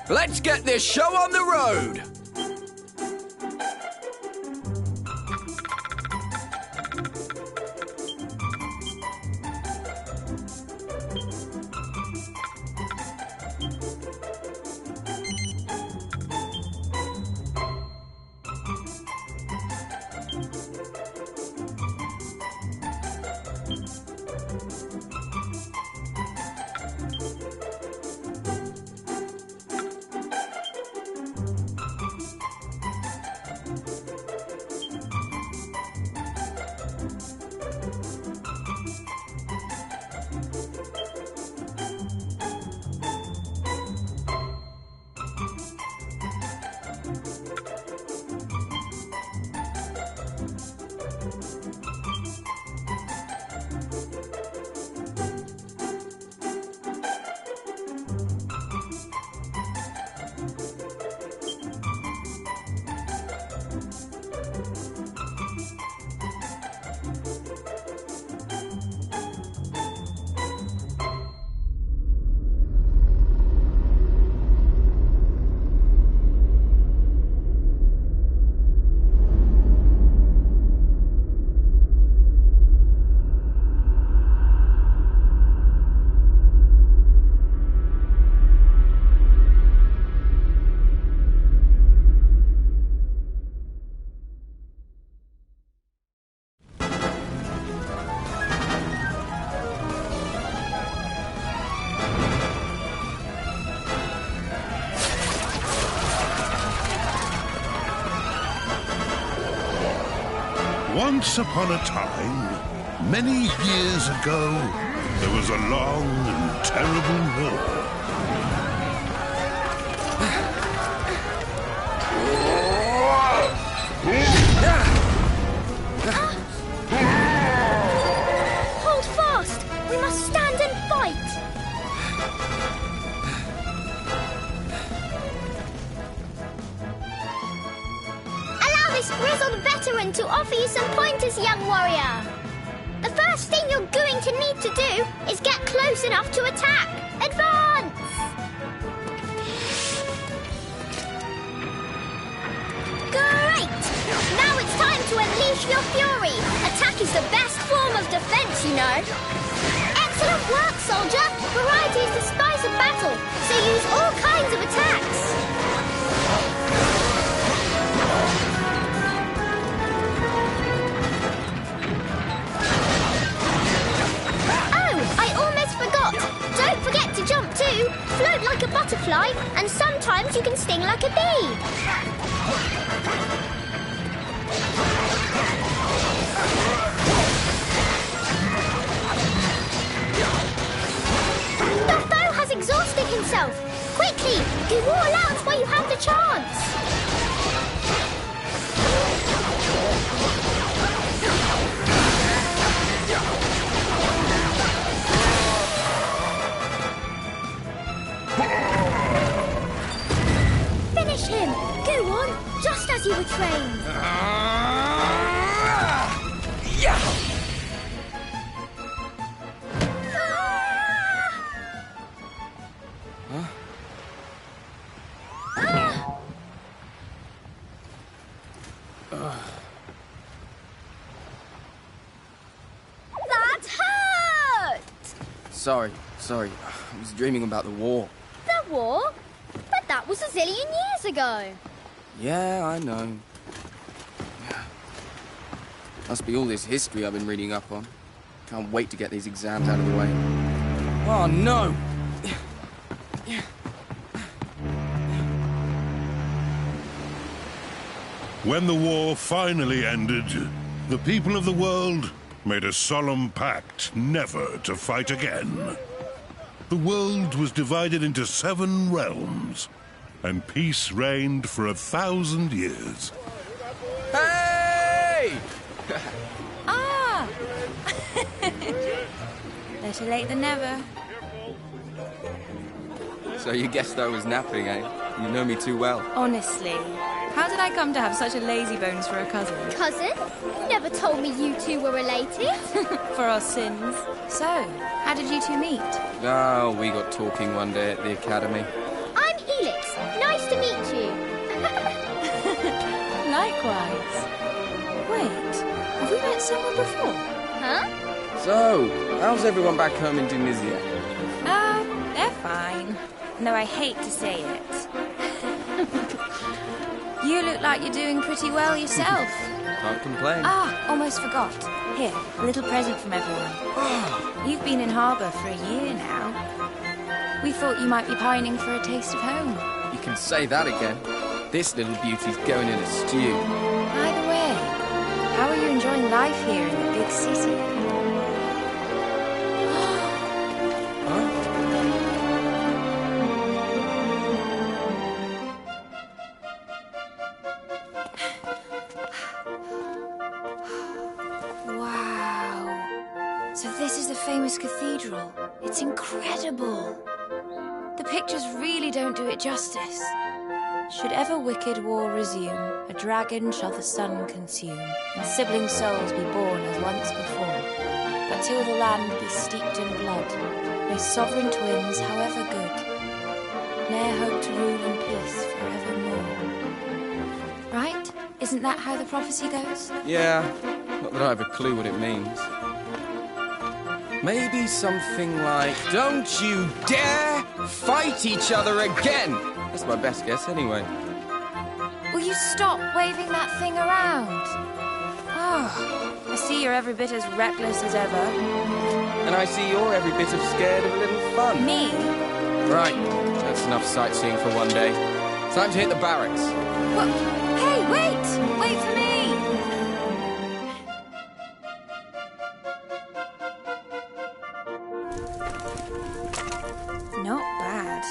Let's get this show on the road! Once upon a time, many years ago, there was a long and terrible war. Hold fast! We must stand and fight! Allow this grizzled veteran to offer you some pointers, young warrior. The first thing you're going to need to do is get close enough to attack. Advance! Great! Now it's time to unleash your fury. Attack is the best form of defense, you know. Excellent work, soldier. Variety is the spice of battle, so use all kinds of attacks. Don't forget to jump too. Float like a butterfly, and sometimes you can sting like a bee. The foe has exhausted himself. Quickly, go all out while you have the chance. Finish him! Go on, just as you were trained. That hurt! Sorry. I was dreaming about the war. The war? But that was a zillion years ago. Yeah, I know. Must be all this history I've been reading up on. Can't wait to get these exams out of the way. Oh, no! When the war finally ended, the people of the world made a solemn pact never to fight again. The world was divided into 7 realms, and peace reigned for 1,000 years. Hey! Ah! Better late than never. So you guessed I was napping, eh? You know me too well. Honestly, how did I come to have such a lazy bones for a cousin? Cousin? You never told me you two were related. For our sins. So, how did you two meet? Oh, we got talking one day at the academy. I'm Helix, nice to meet you. Likewise. Wait, have we met someone before? Huh? So, how's everyone back home in Tunisia? They're fine. No, I hate to say it. You look like you're doing pretty well yourself. Can't complain. Almost forgot. Here, a little present from everyone. You've been in harbour for a year now. We thought you might be pining for a taste of home. You can say that again. This little beauty's going in a stew. By the way, how are you enjoying life here in the big city? Wow. So this is the famous cathedral. It's incredible. The pictures really don't do it justice. Should ever wicked war resume, a dragon shall the sun consume, and sibling souls be born as once before. But till the land be steeped in blood, may sovereign twins, however good, ne'er hope to rule in peace forevermore. Right? Isn't that how the prophecy goes? Yeah, not that I have a clue what it means. Maybe something like, don't you dare fight each other again! That's my best guess anyway. Will you stop waving that thing around? Oh, I see you're every bit as reckless as ever. And I see you're every bit of scared of a little fun. Me? Right, that's enough sightseeing for one day. Time to hit the barracks. What? Hey, wait! Wait for me! Not bad.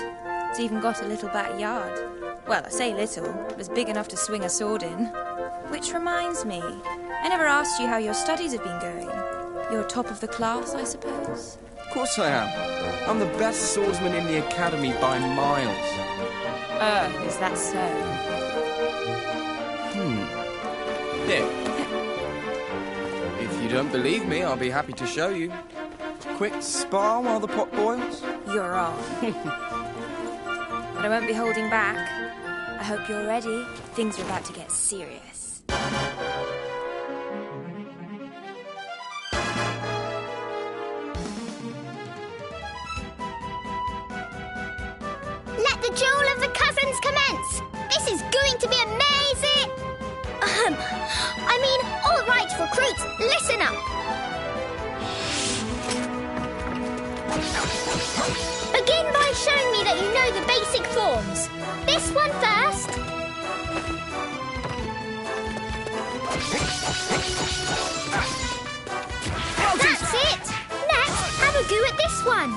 It's even got a little backyard. Well, I say little, it was big enough to swing a sword in. Which reminds me, I never asked you how your studies have been going. You're top of the class, I suppose? Of course I am. I'm the best swordsman in the academy by miles. Is that so? Here. If you don't believe me, I'll be happy to show you. Quick spar while the pot boils. You're on. But I won't be holding back. I hope you're ready. Things are about to get serious. Let the duel of the cousins commence! This is going to be amazing! All right, recruits, listen up! Begin by showing me that you know the basic forms. This one first. That's it! Next, have a go at this one.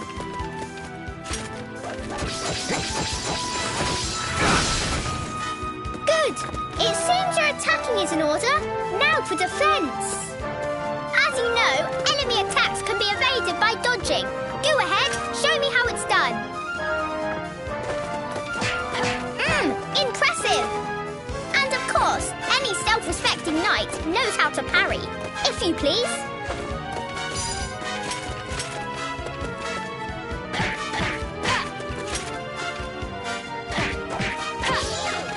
Good! It seems your attacking is in order. Now for defense. As you know, enemy attacks can be evaded by dodging. Go ahead, show me how it's done. Impressive! And of course, any self-respecting knight knows how to parry. If you please.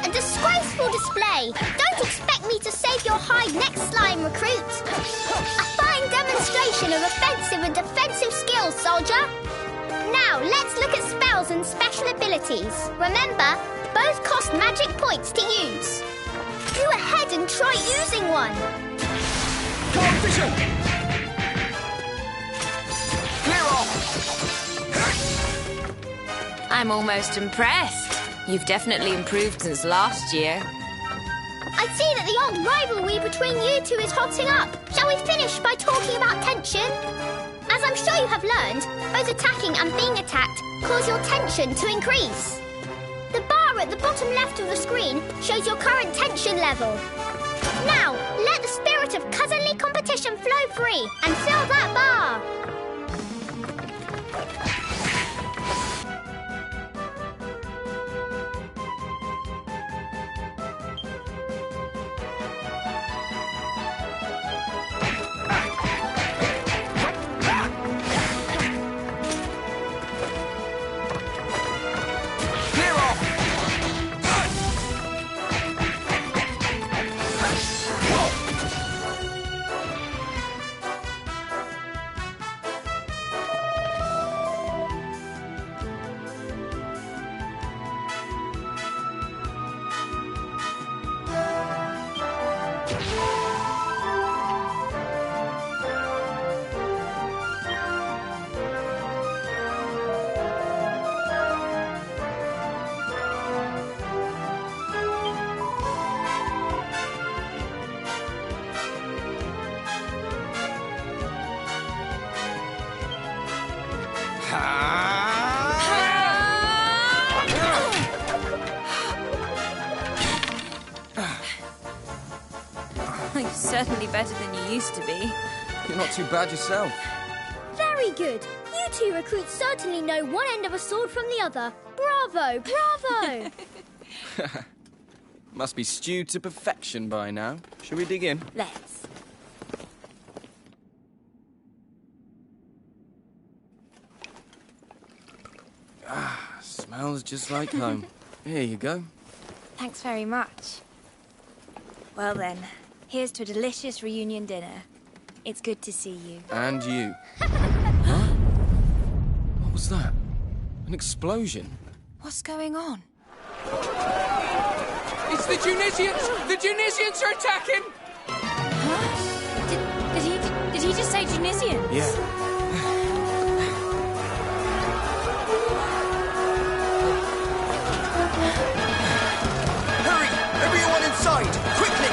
A disgraceful display. Don't expect me to save your hide next, slime recruit. A fine demonstration of offensive and defensive skills, soldier. Now, let's look at spells and special abilities. Remember, both cost magic points to use. Go ahead and try using one. Come on, Fisher! Clear off! I'm almost impressed. You've definitely improved since last year. I see that the old rivalry between you two is hotting up. Shall we finish by talking about tension? As I'm sure you have learned, both attacking and being attacked cause your tension to increase. The bar at the bottom left of the screen shows your current tension level. Now, let the spirit of cousinly competition flow free and fill that bar. You're certainly better than you used to be. You're not too bad yourself. Very good. You two recruits certainly know one end of a sword from the other. Bravo, bravo! Must be stewed to perfection by now. Shall we dig in? Let's. Smells just like home. Here you go. Thanks very much. Well then, here's to a delicious reunion dinner. It's good to see you. And you. Huh? What was that? An explosion? What's going on? It's the Tunisians! The Tunisians are attacking! Huh? Did he just say Tunisians? Yeah. Everyone inside! Quickly!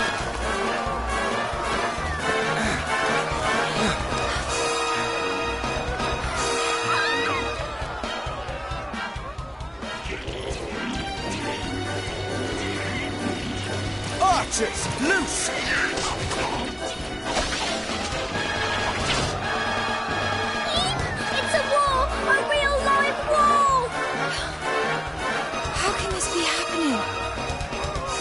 Archers, loose! It's a wall! A real live wall! How can this be happening?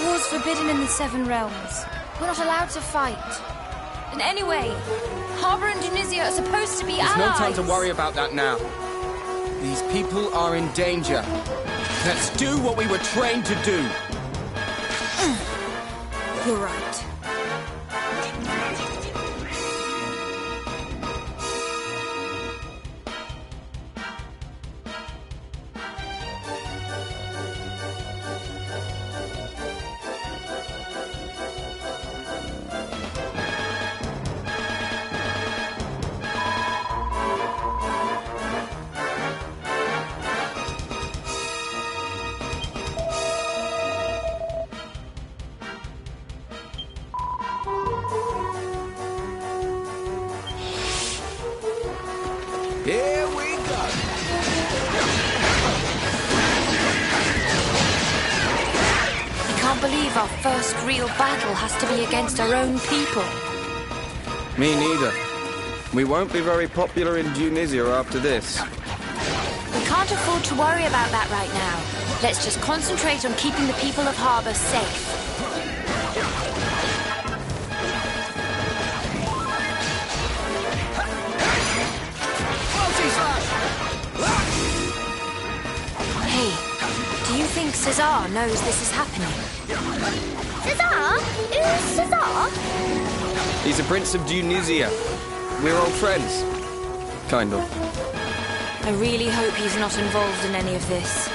War's forbidden in the Seven Realms. We're not allowed to fight. And anyway, Harbour and Tunisia are supposed to be There's allies. no time to worry about that now. These people are in danger. Let's do what we were trained to do. You're right. Here we go. I can't believe our first real battle has to be against our own people. Me neither. We won't be very popular in Tunisia after this. We can't afford to worry about that right now. Let's just concentrate on keeping the people of Harbour safe. Hey, do you think Cesar knows this is happening? Cesar? Who's Cesar? He's a prince of Tunisia. We're old friends. Kind of. I really hope he's not involved in any of this.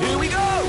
Here we go!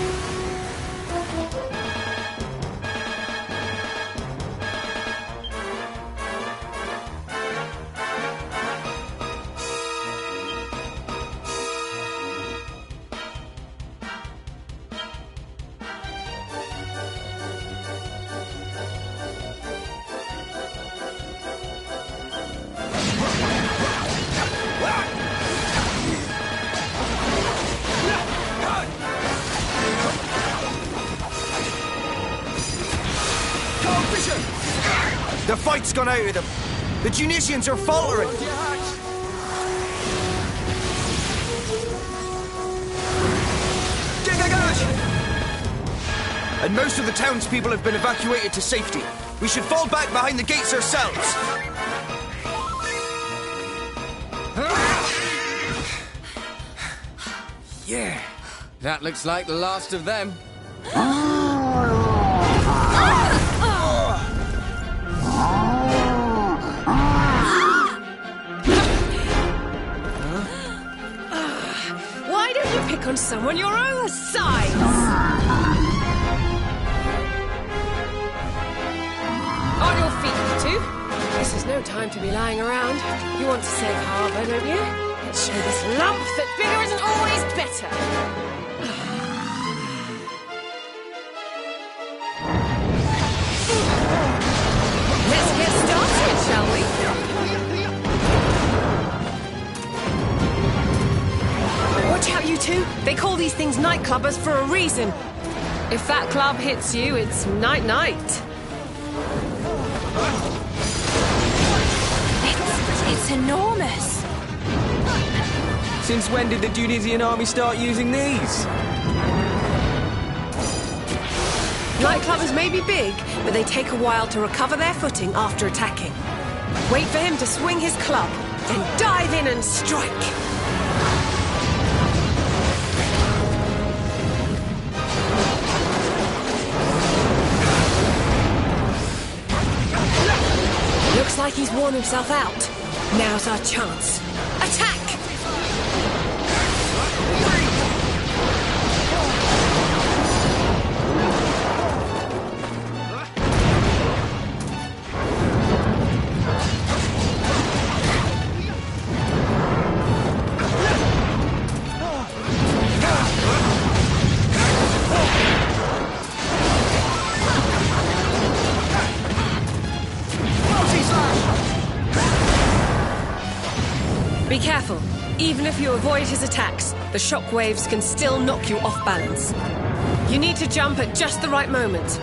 The fight's gone out of them. The Tunisians are faltering. And most of the townspeople have been evacuated to safety. We should fall back behind the gates ourselves. Yeah. That looks like the last of them. no time to be lying around. You want to save Harbour, don't you? Let's show this lump that bigger isn't always better. Let's get started, shall we? Watch out, you two. They call these things nightclubbers for a reason. If that club hits you, it's night-night. It's enormous. Since when did the Dunisian army start using these? Nightclubbers may be big, but they take a while to recover their footing after attacking. Wait for him to swing his club, then dive in and strike. Looks like he's worn himself out. Now's our chance. Attack! Be careful. Even if you avoid his attacks, the shockwaves can still knock you off balance. You need to jump at just the right moment.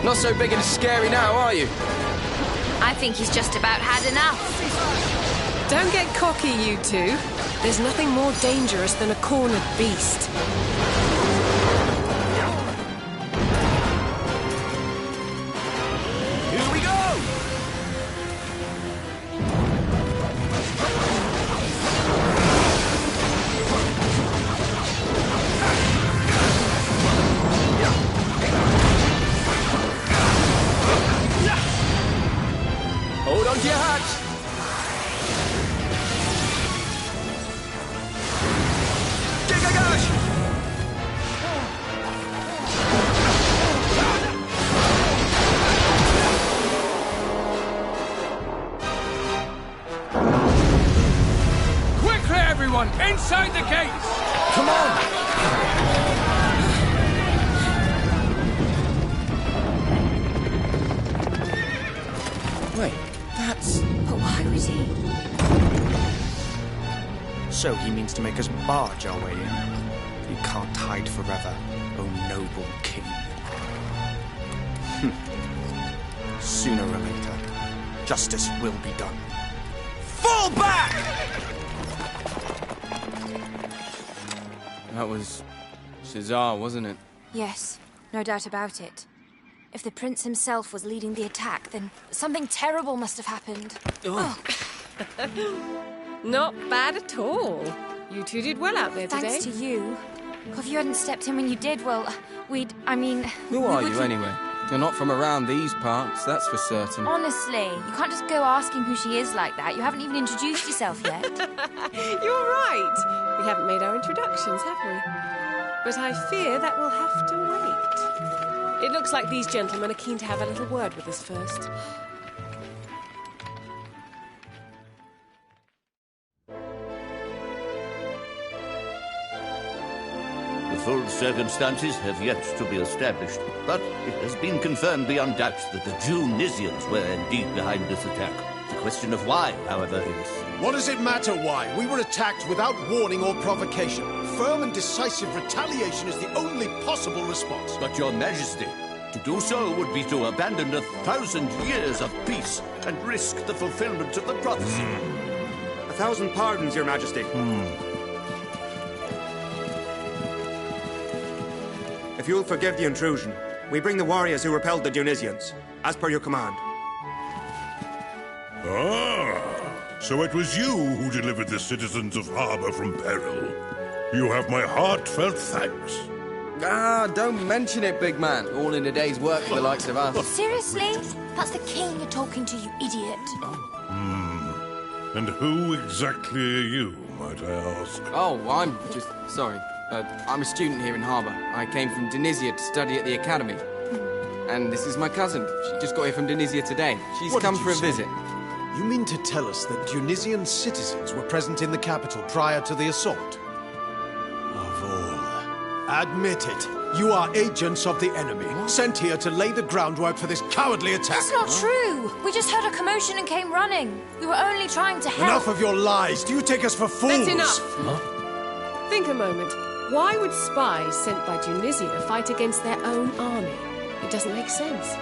Not so big and scary now, are you? I think he's just about had enough. Don't get cocky, you two. There's nothing more dangerous than a cornered beast. Here we go! Hold on to your hats! Gigagash! Quickly, everyone! Inside the gates! Come on! Wait, that's... But why would he? So he means to make us barge our way in. We can't hide forever, O noble king. Sooner or later, justice will be done. Fall back! That was... Cesar, wasn't it? Yes, no doubt about it. If the prince himself was leading the attack, then something terrible must have happened. Oh. Not bad at all. You two did well out there today. Thanks to you. If you hadn't stepped in when you did, well, I mean... Who are you, anyway? You're not from around these parts, that's for certain. Honestly, you can't just go asking who she is like that. You haven't even introduced yourself yet. You're right. We haven't made our introductions, have we? But I fear that we'll have to wait. It looks like these gentlemen are keen to have a little word with us first. The full circumstances have yet to be established, but it has been confirmed beyond doubt that the Dunisians were indeed behind this attack. The question of why, however, is... What does it matter why? We were attacked without warning or provocation. Firm and decisive retaliation is the only possible response. But your majesty, to do so would be to abandon 1,000 years of peace and risk the fulfillment of the prophecy. 1,000 pardons, your majesty. If you'll forgive the intrusion, we bring the warriors who repelled the Dunisians, as per your command. Ah, so it was you who delivered the citizens of Harbour from peril. You have my heartfelt thanks. Ah, don't mention it, big man. All in a day's work for the likes of us. Seriously? That's the king you're talking to, you idiot. And who exactly are you, might I ask? Oh, I'm just... sorry. I'm a student here in Harbour. I came from Tunisia to study at the academy. And this is my cousin. She just got here from Tunisia today. She's What come did for you a say? visit. You mean to tell us that Tunisian citizens were present in the capital prior to the assault? Of all. Admit it. You are agents of the enemy, sent here to lay the groundwork for this cowardly attack. That's not true. We just heard a commotion and came running. We were only trying to help. Enough of your lies. Do you take us for fools? That's enough. Think a moment. Why would spies sent by Tunisia fight against their own army? It doesn't make sense.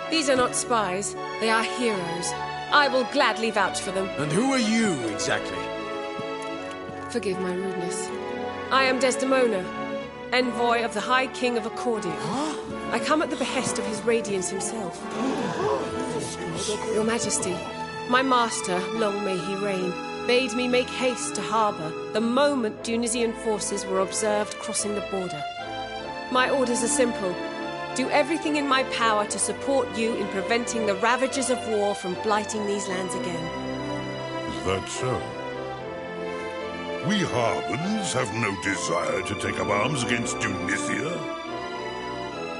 These are not spies. They are heroes. I will gladly vouch for them. And who are you, exactly? Forgive my rudeness. I am Desdemona, envoy of the High King of Accordia. I come at the behest of His Radiance himself. Your Majesty, my master, long may he reign, bade me make haste to harbour the moment Tunisian forces were observed crossing the border. My orders are simple. Do everything in my power to support you in preventing the ravages of war from blighting these lands again. Is that so? We Harbans have no desire to take up arms against Tunisia.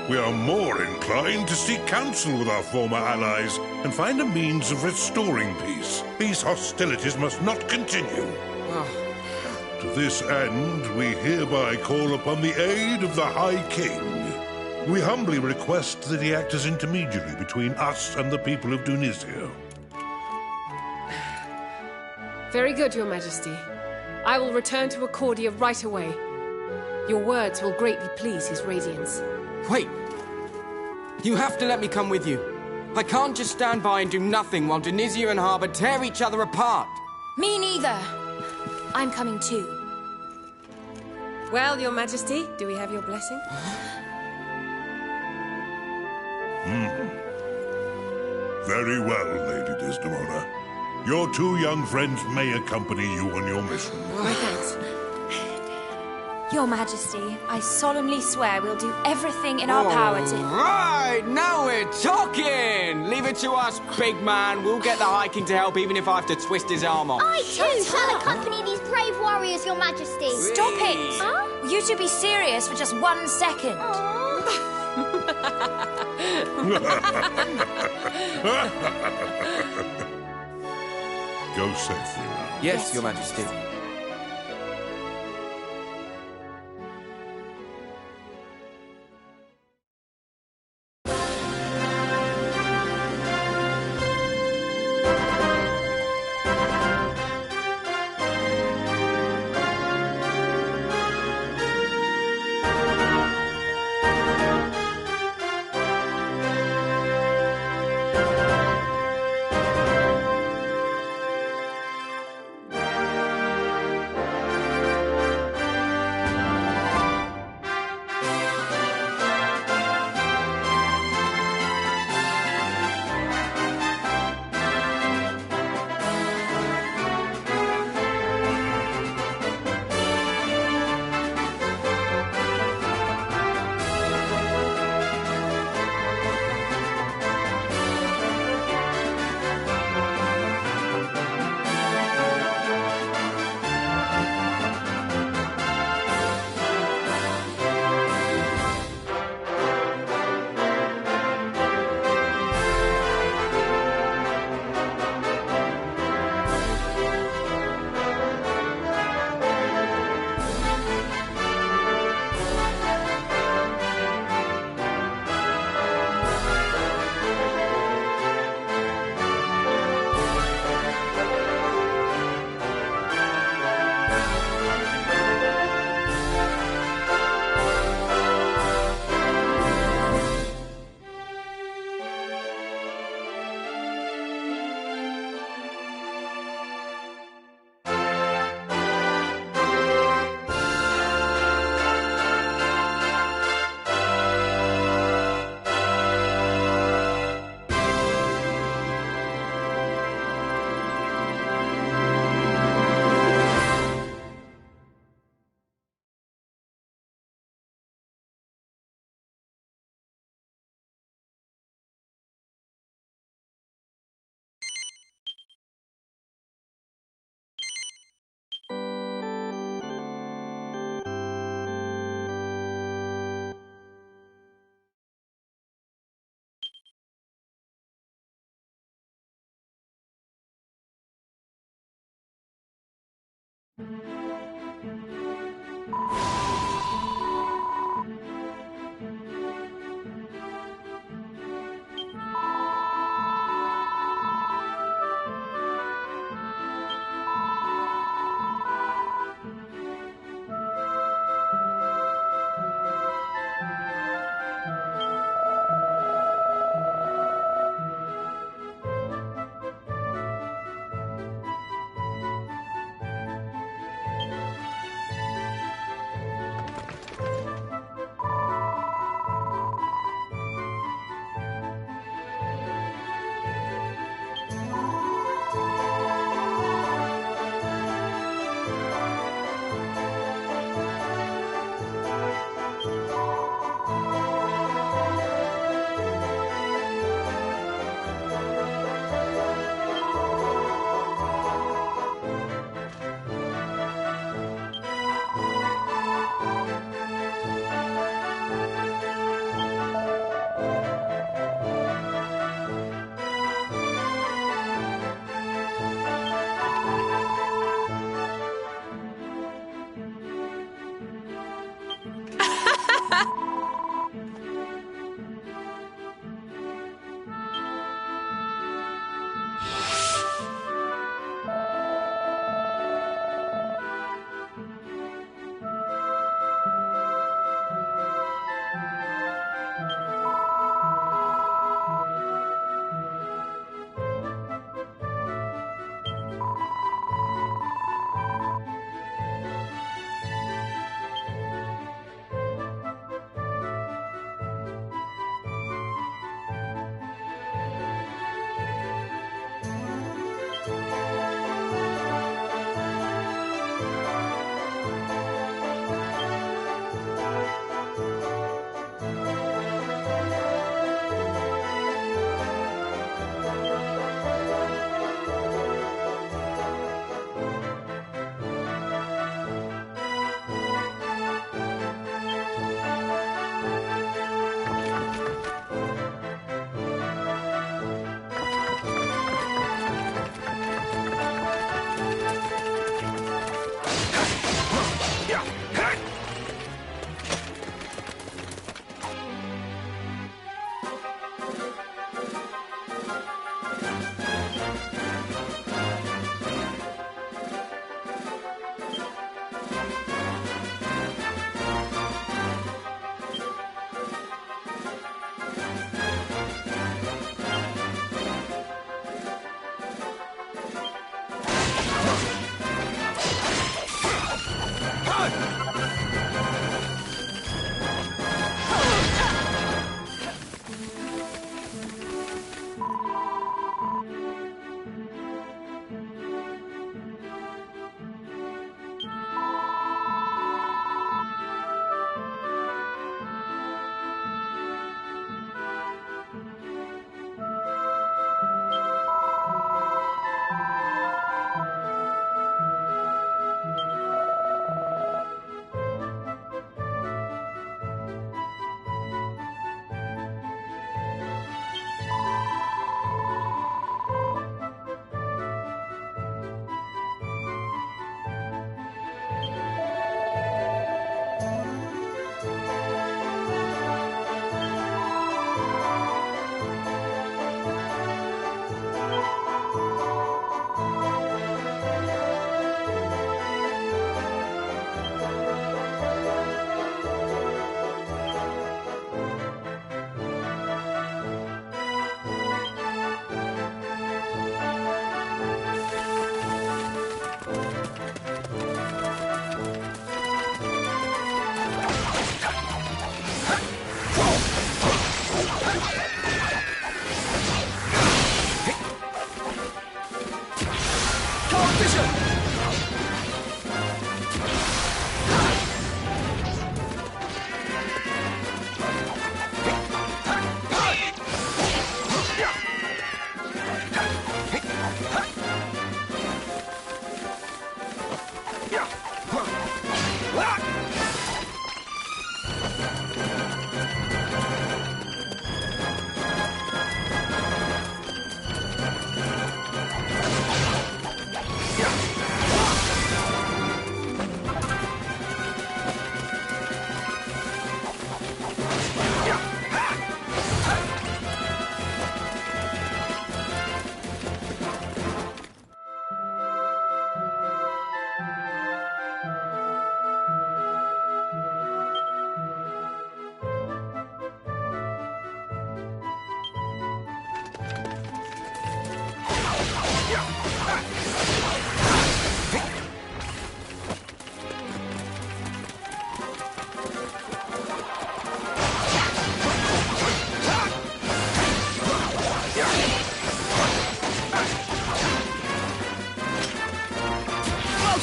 We are more inclined to seek counsel with our former allies and find a means of restoring peace. These hostilities must not continue. To this end, we hereby call upon the aid of the High King. We humbly request that he act as intermediary between us and the people of Tunisia. Very good, Your Majesty. I will return to Accordia right away. Your words will greatly please His Radiance. Wait! You have to let me come with you. I can't just stand by and do nothing while Tunisia and Harbour tear each other apart. Me neither. I'm coming too. Well, Your Majesty, do we have your blessing? Very well, Lady Desdemona. Your two young friends may accompany you on your mission. My thanks. Your Majesty, I solemnly swear we'll do everything in our power to... Right, now we're talking! Leave it to us, big man. We'll get the High King to help even if I have to twist his arm off. I too shall accompany these brave warriors, Your Majesty. Stop it! Huh? You should be serious for just 1 second. Go safely. Yes, Your Majesty. Yeah.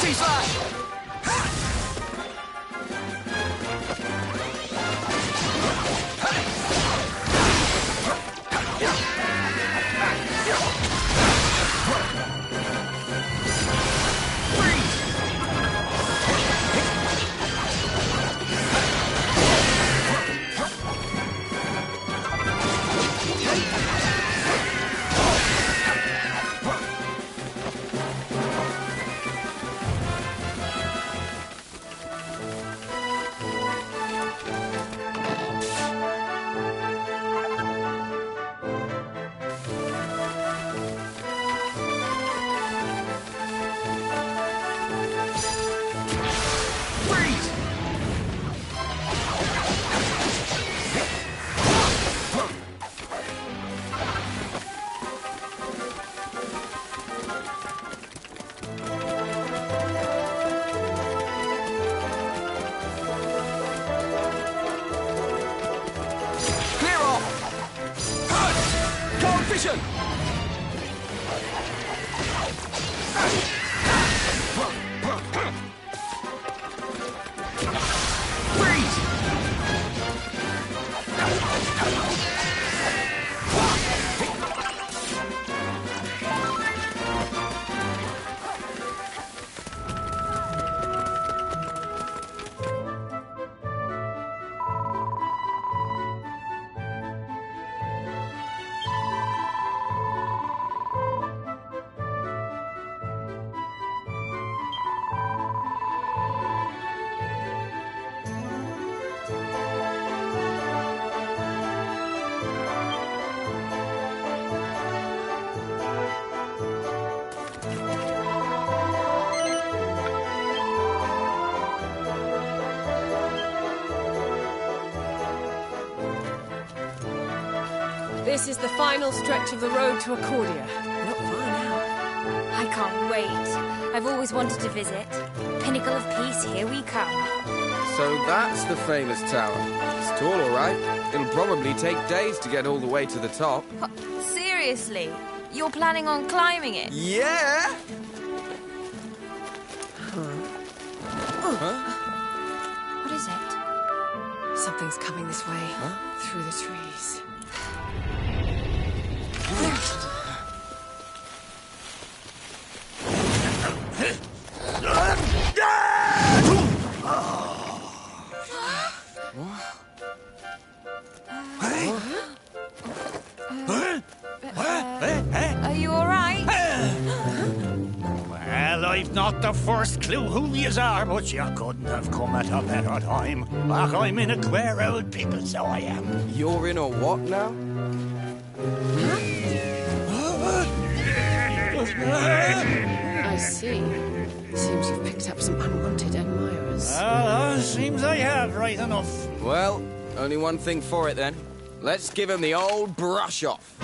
Multi slash! This is the final stretch of the road to Accordia. Not far now. I can't wait. I've always wanted to visit. Pinnacle of Peace, here we come. So that's the famous tower. It's tall, all right. It'll probably take days to get all the way to the top. Seriously? You're planning on climbing it? Yeah! What is it? Something's coming this way. Through the trees. Are you all right? Well, I've not the first clue who yous are, but you couldn't have come at a better time. Ach, I'm in a queer old pickle, so I am. You're in a what now? I see. Seems you've picked up some unwanted admirers. Seems I have, right enough. Well, only one thing for it then. Let's give him the old brush off.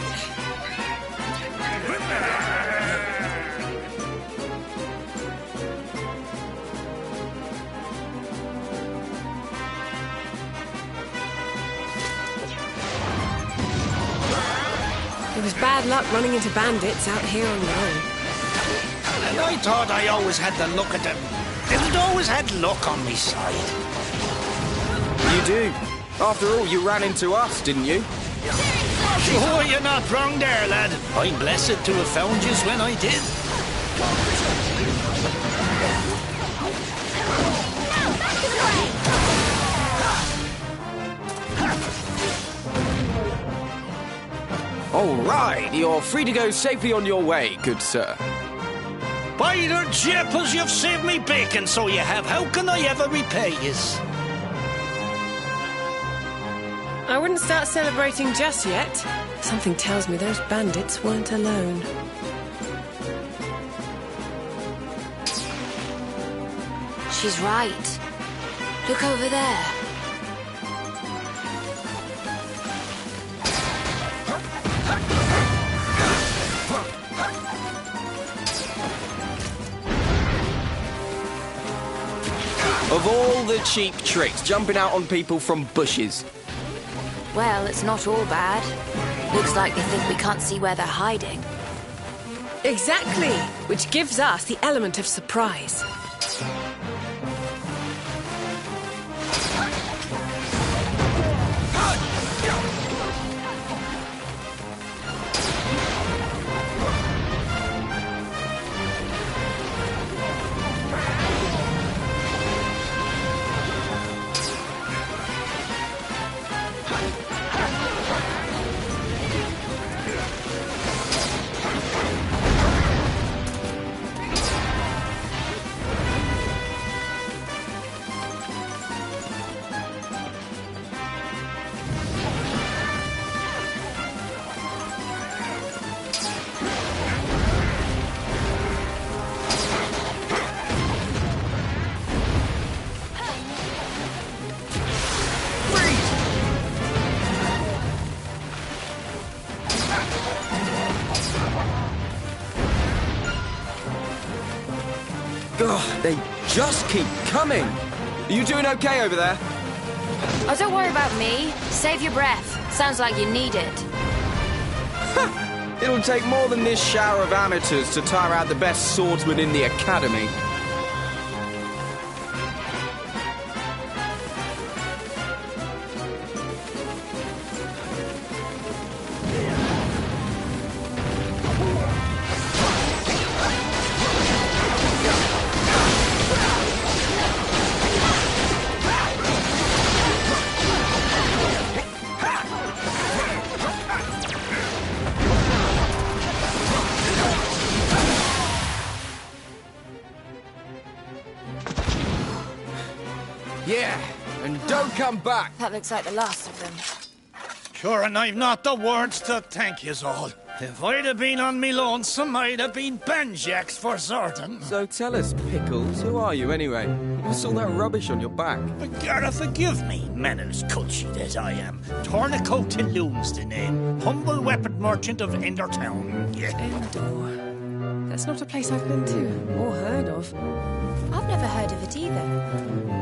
It was bad luck running into bandits out here on your own. And I thought I always had the luck at them. Didn't always had luck on me side. You do. After all, you ran into us, didn't you? Oh, you're not wrong there, lad. I'm blessed to have found yous when I did. All right, you're free to go safely on your way, good sir. By the jeepers, you've saved me bacon, so you have. How can I ever repay yous? I wouldn't start celebrating just yet. Something tells me those bandits weren't alone. She's right. Look over there. Of all the cheap tricks, jumping out on people from bushes. Well, it's not all bad. Looks like they think we can't see where they're hiding. Exactly, which gives us the element of surprise. Ugh, they just keep coming. Are you doing okay over there? Oh, don't worry about me. Save your breath. Sounds like you need it. It'll take more than this shower of amateurs to tire out the best swordsman in the academy. Yeah, and don't come back. That looks like the last of them. Sure, and I've not the words to thank yous all. If I'd have been on me lonesome, I'd have been Benjax for certain. So tell us, Pickles, who are you anyway? What's all that rubbish on your back? But gotta forgive me, manners cultured as I am. Tourniquet to Loom's the name. Humble weapon merchant of Endertown. Yeah. Endor. That's not a place I've been to, or heard of. I've never heard of it either.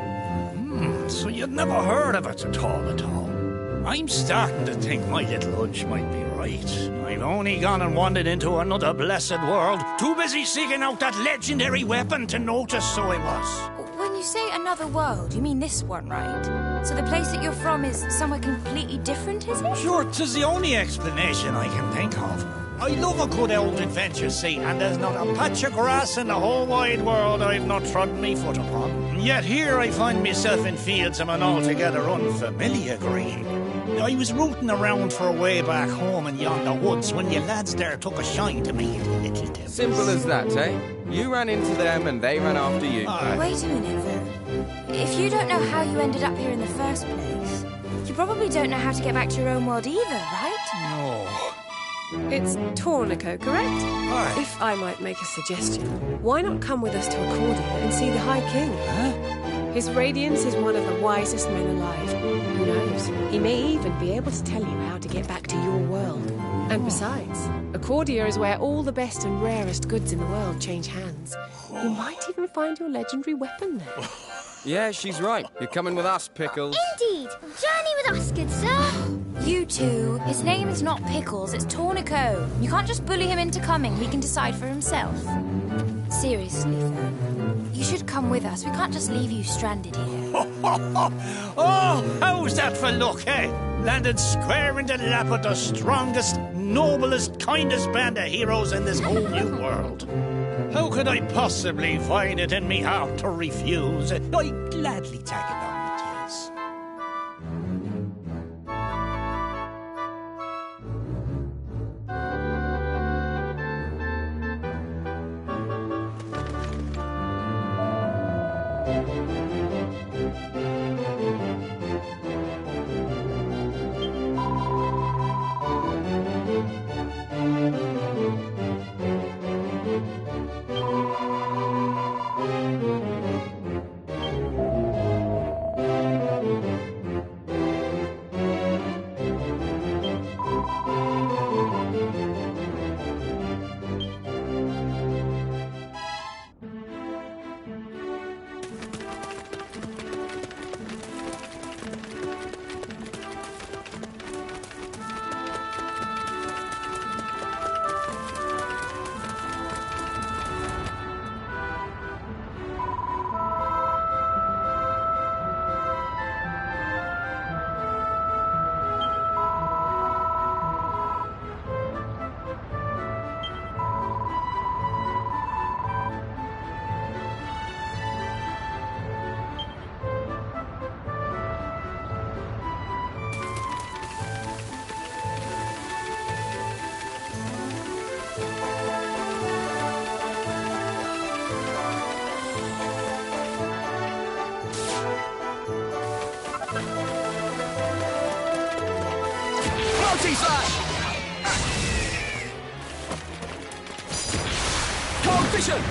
So you'd never heard of it at all. I'm starting to think my little hunch might be right. I've only gone and wandered into another blessed world, too busy seeking out that legendary weapon to notice so I was. When you say another world, you mean this one, right? So the place that you're from is somewhere completely different, is it? Sure, 'tis the only explanation I can think of. I love a good old adventure, see, and there's not a patch of grass in the whole wide world I've not trodden me foot upon. And yet here I find myself in fields of an altogether unfamiliar green. I was rooting around for a way back home in yonder woods when you lads there took a shine to me, little tips. Simple as that, eh? You ran into them and they ran after you. Wait a minute, though. If you don't know how you ended up here in the first place, you probably don't know how to get back to your own world either, right? No. It's Tourniquet, correct? Aye. If I might make a suggestion, why not come with us to Accordia and see the High King? Huh? His Radiance is one of the wisest men alive. Who knows? He may even be able to tell you how to get back to your world. And besides, Accordia is where all the best and rarest goods in the world change hands. You might even find your legendary weapon there. Yeah, she's right. You're coming with us, Pickles. Indeed. Journey with us, good sir. You two, his name is not Pickles, it's Tourniquet. You can't just bully him into coming, he can decide for himself. Seriously, though, you should come with us. We can't just leave you stranded here. Oh, how's that for luck, eh? Landed square in the lap of the strongest, noblest, kindest band of heroes in this whole new world. How could I possibly find it in me heart to refuse? I'd gladly tag along with yous. Multi-slash! Cold vision!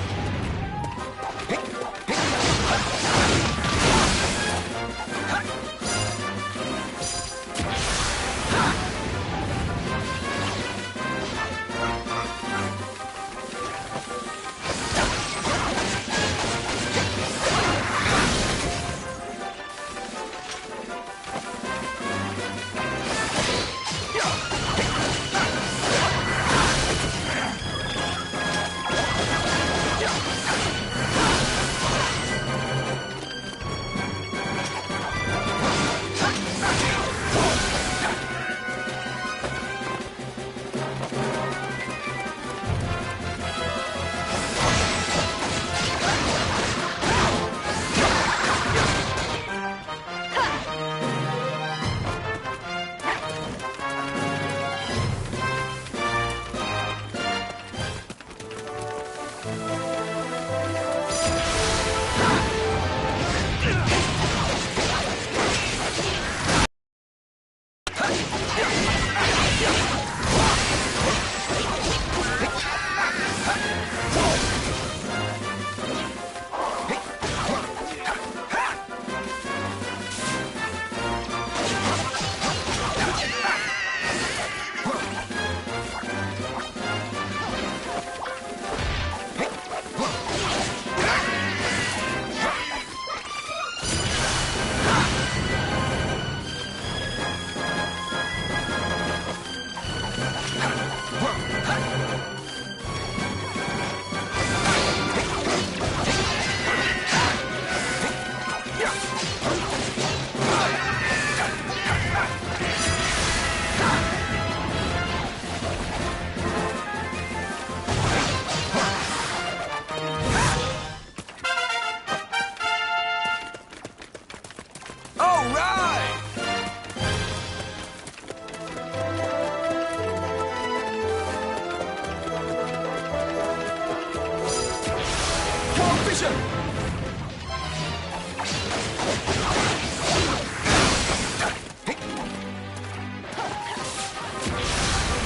Cold vision!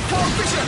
Cold vision!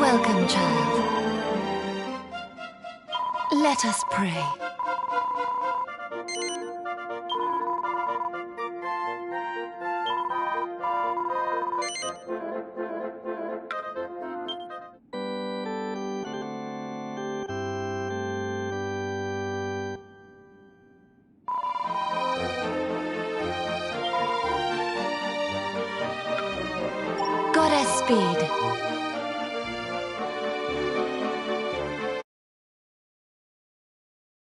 Welcome, child. Let us pray. Goddess Speed.